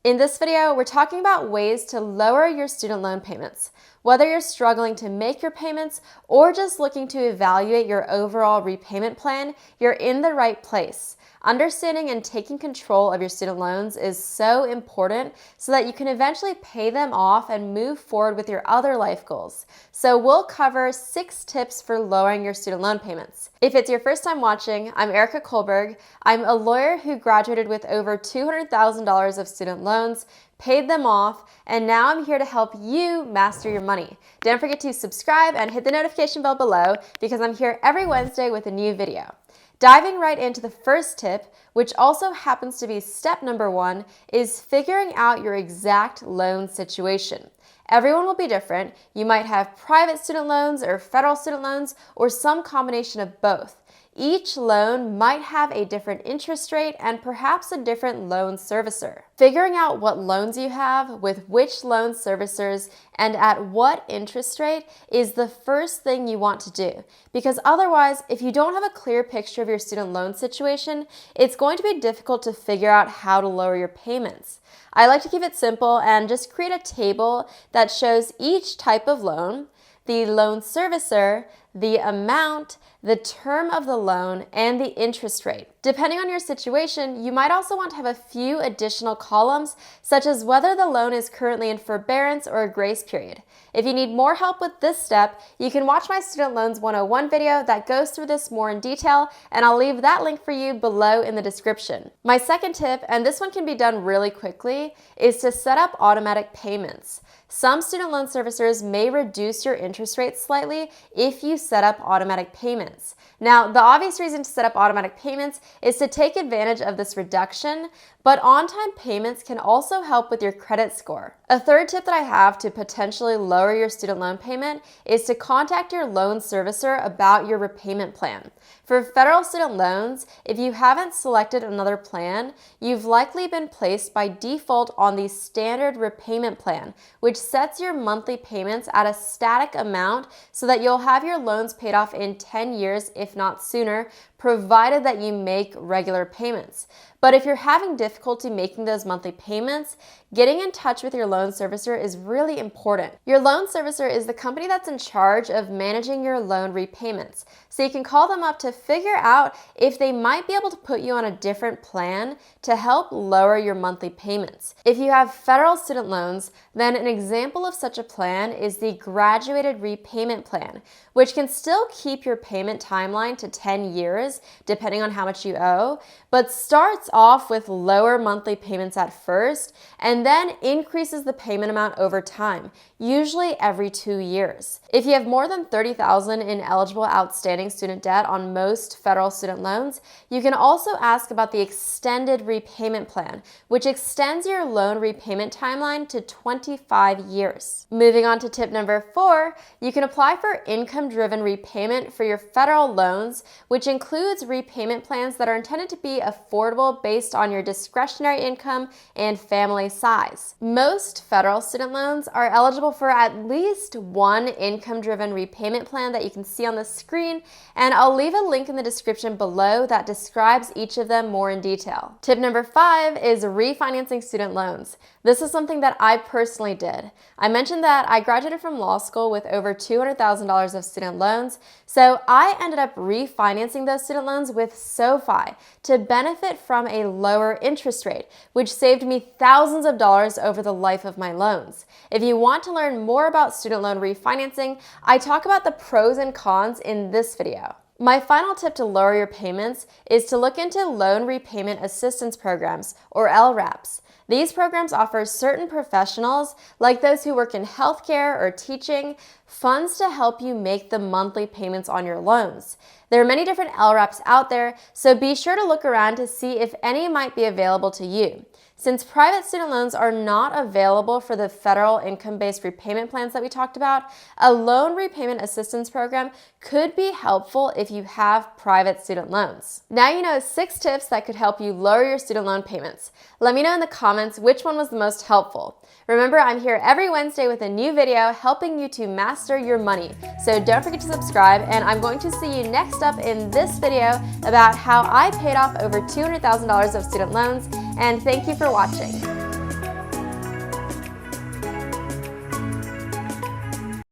In this video, we're talking about ways to lower your student loan payments. Whether you're struggling to make your payments or just looking to evaluate your overall repayment plan, you're in the right place. Understanding and taking control of your student loans is so important so that you can eventually pay them off and move forward with your other life goals. So we'll cover 6 tips for lowering your student loan payments. If it's your first time watching, I'm Erica Kohlberg. I'm a lawyer who graduated with over $200,000 of student loans, paid them off, and now I'm here to help you master your money. Don't forget to subscribe and hit the notification bell below because I'm here every Wednesday with a new video. Diving right into the first tip, which also happens to be step number 1, is figuring out your exact loan situation. Everyone will be different. You might have private student loans or federal student loans or some combination of both. Each loan might have a different interest rate and perhaps a different loan servicer. Figuring out what loans you have with which loan servicers and at what interest rate is the first thing you want to do, because otherwise, if you don't have a clear picture of your student loan situation, it's going to be difficult to figure out how to lower your payments. I like to keep it simple and just create a table that shows each type of loan, the loan servicer, the amount, the term of the loan, and the interest rate. Depending on your situation, you might also want to have a few additional columns, such as whether the loan is currently in forbearance or a grace period. If you need more help with this step, you can watch my Student Loans 101 video that goes through this more in detail, and I'll leave that link for you below in the description. My second tip, and this one can be done really quickly, is to set up automatic payments. Some student loan servicers may reduce your interest rate slightly if you set up automatic payments. Now, the obvious reason to set up automatic payments is to take advantage of this reduction, but on-time payments can also help with your credit score. A third tip that I have to potentially lower your student loan payment is to contact your loan servicer about your repayment plan. For federal student loans, if you haven't selected another plan, you've likely been placed by default on the standard repayment plan, which sets your monthly payments at a static amount so that you'll have your loans paid off in 10 years, if not sooner, provided that you make regular payments. But if you're having difficulty making those monthly payments, getting in touch with your loan servicer is really important. Your loan servicer is the company that's in charge of managing your loan repayments. So you can call them up to figure out if they might be able to put you on a different plan to help lower your monthly payments. If you have federal student loans, then an example of such a plan is the graduated repayment plan, which can still keep your payment timeline to 10 years, depending on how much you owe, but starts off with lower monthly payments at first and then increases the payment amount over time, usually every 2 years. If you have more than $30,000 in eligible outstanding student debt on most federal student loans, you can also ask about the extended repayment plan, which extends your loan repayment timeline to 25 years. Moving on to tip number 4, you can apply for income-driven repayment for your federal loans, which includes repayment plans that are intended to be affordable based on your discretionary income and family size. Most federal student loans are eligible for at least one income-driven repayment plan that you can see on the screen, and I'll leave a link in the description below that describes each of them more in detail. Tip number 5 is refinancing student loans. This is something that I personally did. I mentioned that I graduated from law school with over $200,000 of student loans, so I ended up refinancing those student loans with SoFi to benefit from a lower interest rate, which saved me thousands of dollars over the life of my loans. If you want to learn more about student loan refinancing, I talk about the pros and cons in this video. My final tip to lower your payments is to look into loan repayment assistance programs, or LRAPs. These programs offer certain professionals, like those who work in healthcare or teaching, funds to help you make the monthly payments on your loans. There are many different LRAPs out there, so be sure to look around to see if any might be available to you. Since private student loans are not available for the federal income-based repayment plans that we talked about, a loan repayment assistance program could be helpful if you have private student loans. Now you know 6 tips that could help you lower your student loan payments. Let me know in the comments which one was the most helpful. Remember, I'm here every Wednesday with a new video helping you to master your money. So don't forget to subscribe, and I'm going to see you next up in this video about how I paid off over $200,000 of student loans, and thank you for watching.